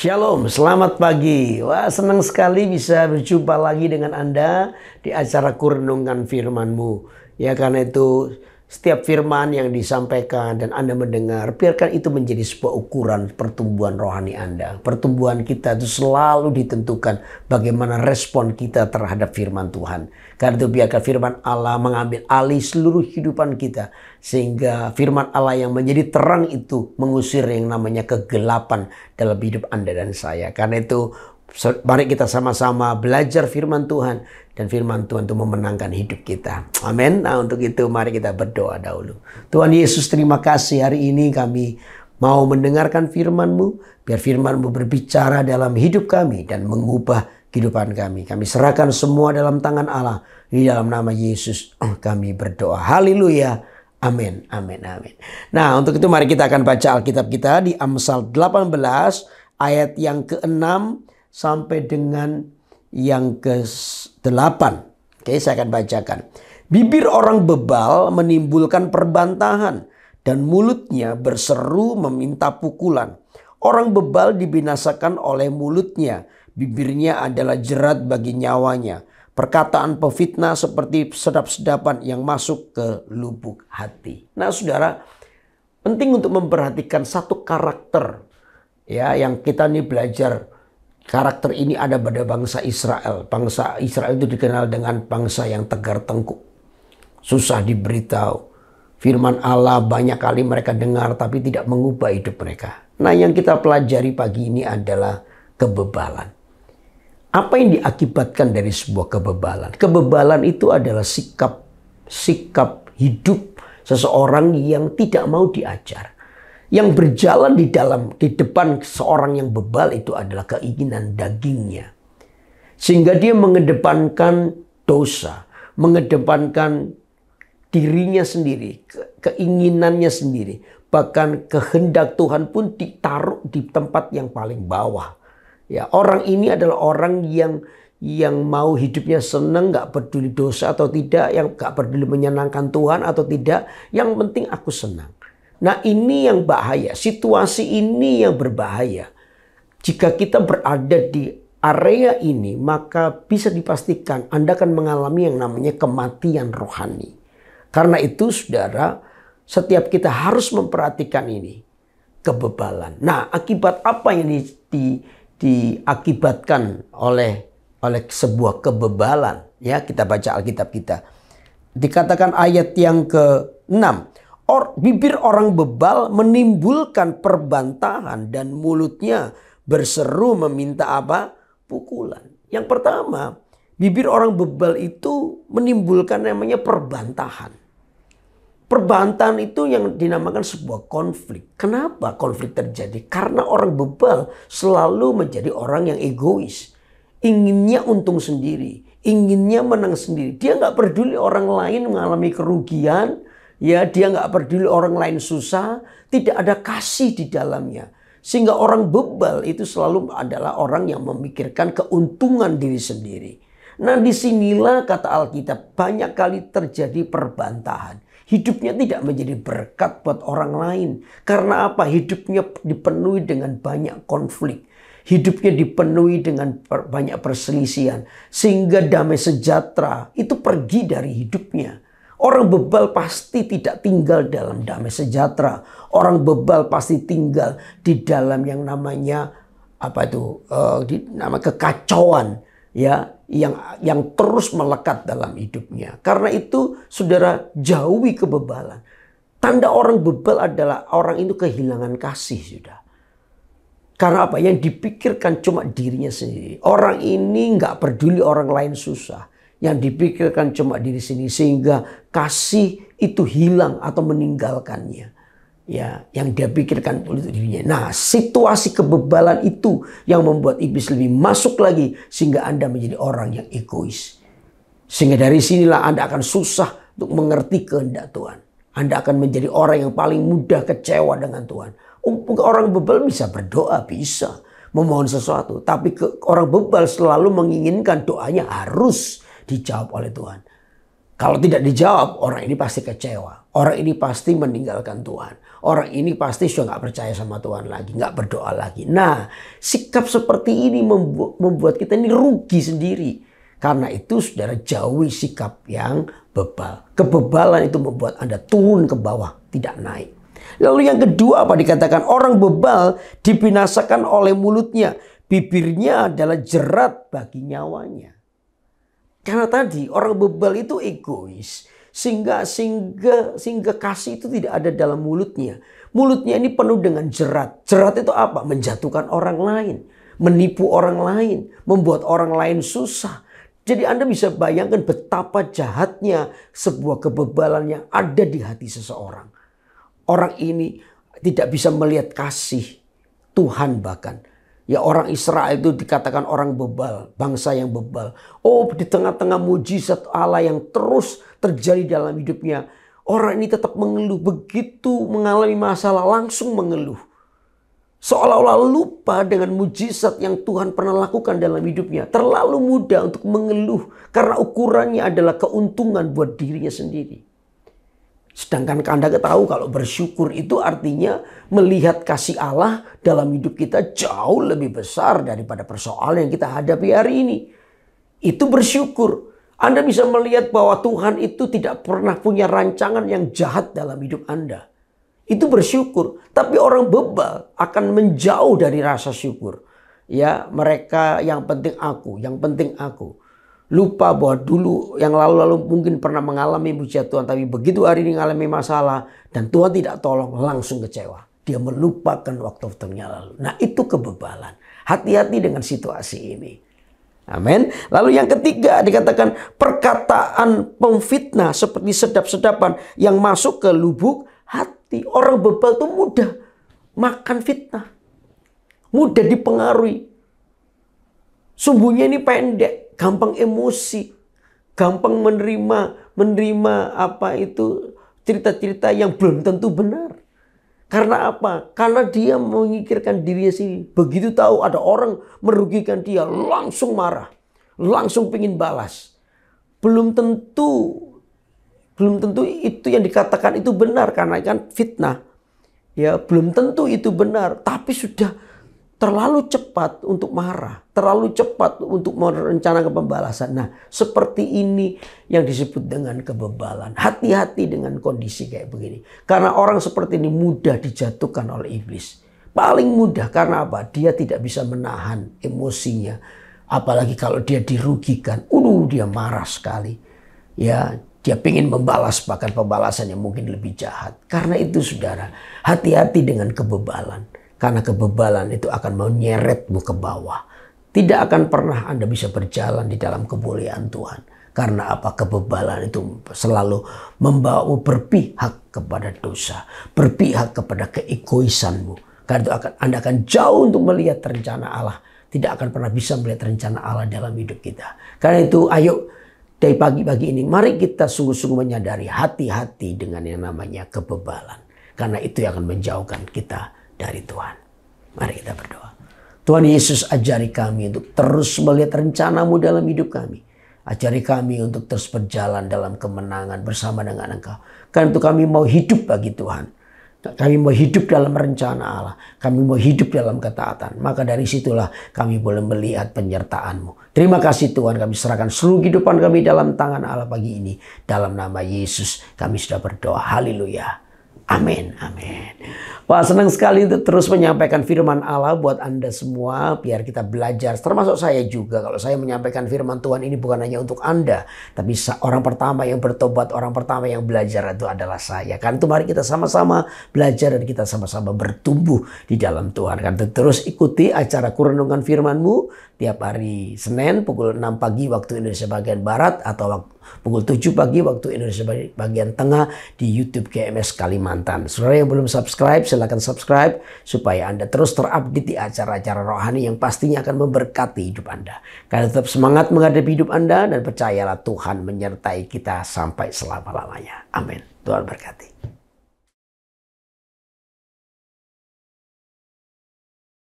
Shalom, selamat pagi. Wah, senang sekali bisa berjumpa lagi dengan Anda di acara Kurenungan Firman-Mu. Ya, karena itu setiap firman yang disampaikan dan Anda mendengar, biarkan itu menjadi sebuah ukuran pertumbuhan rohani Anda. Pertumbuhan kita itu selalu ditentukan bagaimana respon kita terhadap firman Tuhan. Karena itu biarkan firman Allah mengambil alih seluruh kehidupan kita. Sehingga firman Allah yang menjadi terang itu mengusir yang namanya kegelapan dalam hidup Anda dan saya. Karena itu mari kita sama-sama belajar firman Tuhan. Dan firman Tuhan itu memenangkan hidup kita. Amin. Nah, untuk itu mari kita berdoa dahulu. Tuhan Yesus, terima kasih hari ini kami mau mendengarkan firman-Mu. Biar firman-Mu berbicara dalam hidup kami dan mengubah kehidupan kami. Kami serahkan semua dalam tangan Allah. Di dalam nama Yesus kami berdoa. Haleluya. Amin, amin, amin. Nah, untuk itu mari kita akan baca Alkitab kita di Amsal 18 ayat yang ke-6 sampai dengan yang ke-8. Oke, saya akan bacakan. Bibir orang bebal menimbulkan perbantahan dan mulutnya berseru meminta pukulan. Orang bebal dibinasakan oleh mulutnya, bibirnya adalah jerat bagi nyawanya. Perkataan pefitnah seperti sedap-sedapan yang masuk ke lubuk hati. Nah, saudara, penting untuk memperhatikan satu karakter ya yang kita nih belajar. Karakter ini ada pada bangsa Israel. Bangsa Israel itu dikenal dengan bangsa yang tegar tengkuk. Susah diberitahu. Firman Allah banyak kali mereka dengar tapi tidak mengubah hidup mereka. Nah, yang kita pelajari pagi ini adalah kebebalan. Apa yang diakibatkan dari sebuah kebebalan? Kebebalan itu adalah sikap hidup seseorang yang tidak mau diajar. Yang berjalan di depan seorang yang bebal itu adalah keinginan dagingnya. Sehingga dia mengedepankan dosa, mengedepankan dirinya sendiri, keinginannya sendiri. Bahkan kehendak Tuhan pun ditaruh di tempat yang paling bawah. Ya, orang ini adalah orang yang mau hidupnya senang, gak peduli dosa atau tidak, yang gak peduli menyenangkan Tuhan atau tidak, yang penting aku senang. Nah, ini yang bahaya, situasi ini yang berbahaya. Jika kita berada di area ini, maka bisa dipastikan Anda akan mengalami yang namanya kematian rohani. Karena itu, saudara, setiap kita harus memperhatikan ini, kebebalan. Nah, akibat apa yang diakibatkan oleh sebuah kebebalan? Ya, kita baca Alkitab kita. Dikatakan ayat yang ke-6. Bibir orang bebal menimbulkan perbantahan dan mulutnya berseru meminta apa? Pukulan. Yang pertama, bibir orang bebal itu menimbulkan namanya perbantahan. Perbantahan itu yang dinamakan sebuah konflik. Kenapa konflik terjadi? Karena orang bebal selalu menjadi orang yang egois. Inginnya untung sendiri. Inginnya menang sendiri. Dia nggak peduli orang lain mengalami kerugian. Ya, dia nggak peduli orang lain susah, tidak ada kasih di dalamnya. Sehingga orang bebal itu selalu adalah orang yang memikirkan keuntungan diri sendiri. Nah, disinilah kata Alkitab banyak kali terjadi perbantahan. Hidupnya tidak menjadi berkat buat orang lain. Karena apa? Hidupnya dipenuhi dengan banyak konflik. Hidupnya dipenuhi dengan banyak perselisihan. Sehingga damai sejahtera itu pergi dari hidupnya. Orang bebal pasti tidak tinggal dalam damai sejahtera. Orang bebal pasti tinggal di dalam yang namanya nama kekacauan, ya, yang terus melekat dalam hidupnya. Karena itu, saudara, jauhi kebebalan. Tanda orang bebal adalah orang itu kehilangan kasih, sudah. Karena apa? Yang dipikirkan cuma dirinya sendiri. Orang ini nggak peduli orang lain susah. Yang dipikirkan cuma diri sendiri, sehingga kasih itu hilang atau meninggalkannya. Ya, yang dia pikirkan untuk dirinya. Nah, situasi kebebalan itu yang membuat iblis lebih masuk lagi sehingga Anda menjadi orang yang egois. Sehingga dari sinilah Anda akan susah untuk mengerti kehendak Tuhan. Anda akan menjadi orang yang paling mudah kecewa dengan Tuhan. Orang bebal bisa berdoa, bisa memohon sesuatu, tapi orang bebal selalu menginginkan doanya harus dijawab oleh Tuhan. Kalau tidak dijawab, orang ini pasti kecewa. Orang ini pasti meninggalkan Tuhan. orang ini pasti sudah nggak percaya sama Tuhan lagi, nggak berdoa lagi. Nah, sikap seperti ini membuat kita ini rugi sendiri. Karena itu saudara, jauhi sikap yang bebal. Kebebalan itu membuat Anda turun ke bawah, tidak naik. Lalu yang kedua apa dikatakan? Orang bebal dibinasakan oleh mulutnya. Bibirnya adalah jerat bagi nyawanya. Karena tadi orang bebal itu egois. Sehingga kasih itu tidak ada dalam mulutnya. Mulutnya ini penuh dengan jerat. Jerat itu apa? Menjatuhkan orang lain. Menipu orang lain. Membuat orang lain susah. Jadi Anda bisa bayangkan betapa jahatnya sebuah kebebalan yang ada di hati seseorang. Orang ini tidak bisa melihat kasih Tuhan bahkan. Ya, orang Israel itu dikatakan orang bebal, bangsa yang bebal. Oh, di tengah-tengah mujizat Allah yang terus terjadi dalam hidupnya, orang ini tetap mengeluh. Begitu mengalami masalah langsung mengeluh. Seolah-olah lupa dengan mujizat yang Tuhan pernah lakukan dalam hidupnya. Terlalu mudah untuk mengeluh karena ukurannya adalah keuntungan buat dirinya sendiri. Sedangkan Anda tahu kalau bersyukur itu artinya melihat kasih Allah dalam hidup kita jauh lebih besar daripada persoalan yang kita hadapi hari ini. Itu bersyukur. Anda bisa melihat bahwa Tuhan itu tidak pernah punya rancangan yang jahat dalam hidup Anda. Itu bersyukur. Tapi orang bebal akan menjauh dari rasa syukur. Ya, mereka yang penting aku, yang penting aku. Lupa bahwa dulu yang lalu-lalu mungkin pernah mengalami mujizat Tuhan. Tapi begitu hari ini mengalami masalah dan Tuhan tidak tolong, langsung kecewa. Dia melupakan waktu-waktunya lalu. Nah, itu kebebalan. Hati-hati dengan situasi ini. Amin. Lalu yang ketiga dikatakan perkataan pemfitnah seperti sedap-sedapan yang masuk ke lubuk hati. Orang bebal itu mudah makan fitnah. Mudah dipengaruhi. Sumbunya ini pendek. Gampang emosi, gampang menerima apa itu cerita-cerita yang belum tentu benar. Karena apa? Karena dia memikirkan dirinya sendiri. Begitu tahu ada orang merugikan dia, langsung marah, langsung pengen balas. Belum tentu itu yang dikatakan itu benar karena kan fitnah. Ya, belum tentu itu benar, tapi sudah terlalu cepat untuk marah, terlalu cepat untuk merencanakan pembalasan. Nah, seperti ini yang disebut dengan kebebalan. Hati-hati dengan kondisi kayak begini. Karena orang seperti ini mudah dijatuhkan oleh iblis. Paling mudah karena apa? Dia tidak bisa menahan emosinya. Apalagi kalau dia dirugikan. Dia marah sekali. Ya, dia ingin membalas, bahkan pembalasan yang mungkin lebih jahat. Karena itu saudara, hati-hati dengan kebebalan. Karena kebebalan itu akan menyeretmu ke bawah. Tidak akan pernah Anda bisa berjalan di dalam kebolehan Tuhan. Karena apa? Kebebalan itu selalu membawamu berpihak kepada dosa. Berpihak kepada keegoisanmu. Karena itu Anda akan jauh untuk melihat rencana Allah. Tidak akan pernah bisa melihat rencana Allah dalam hidup kita. Karena itu ayo dari pagi-pagi ini mari kita sungguh-sungguh menyadari, hati-hati dengan yang namanya kebebalan. Karena itu yang akan menjauhkan kita dari Tuhan. Mari kita berdoa. Tuhan Yesus, ajari kami untuk terus melihat rencana-Mu dalam hidup kami. Ajari kami untuk terus berjalan dalam kemenangan bersama dengan Engkau. Karena itu kami mau hidup bagi Tuhan. Kami mau hidup dalam rencana Allah. Kami mau hidup dalam ketaatan. Maka dari situlah kami boleh melihat penyertaan-Mu. Terima kasih Tuhan, kami serahkan seluruh kehidupan kami dalam tangan Allah pagi ini. Dalam nama Yesus kami sudah berdoa. Haleluya. Amin, amin. Wah, senang sekali untuk terus menyampaikan firman Allah buat Anda semua. Biar kita belajar, termasuk saya juga. Kalau saya menyampaikan firman Tuhan ini bukan hanya untuk Anda. Tapi orang pertama yang bertobat, orang pertama yang belajar itu adalah saya. Kan itu mari kita sama-sama belajar dan kita sama-sama bertumbuh di dalam Tuhan. Kan terus ikuti acara Kurenungan Firman-Mu tiap hari Senin pukul 6 pagi waktu Indonesia bagian Barat atau pukul 7 pagi waktu Indonesia bagian Tengah di YouTube GMS Kalimantan. Saudara yang belum subscribe, silakan subscribe supaya Anda terus terupdate di acara-acara rohani yang pastinya akan memberkati hidup Anda. Kalian tetap semangat menghadapi hidup Anda dan percayalah Tuhan menyertai kita sampai selama-lamanya. Amin. Tuhan berkati.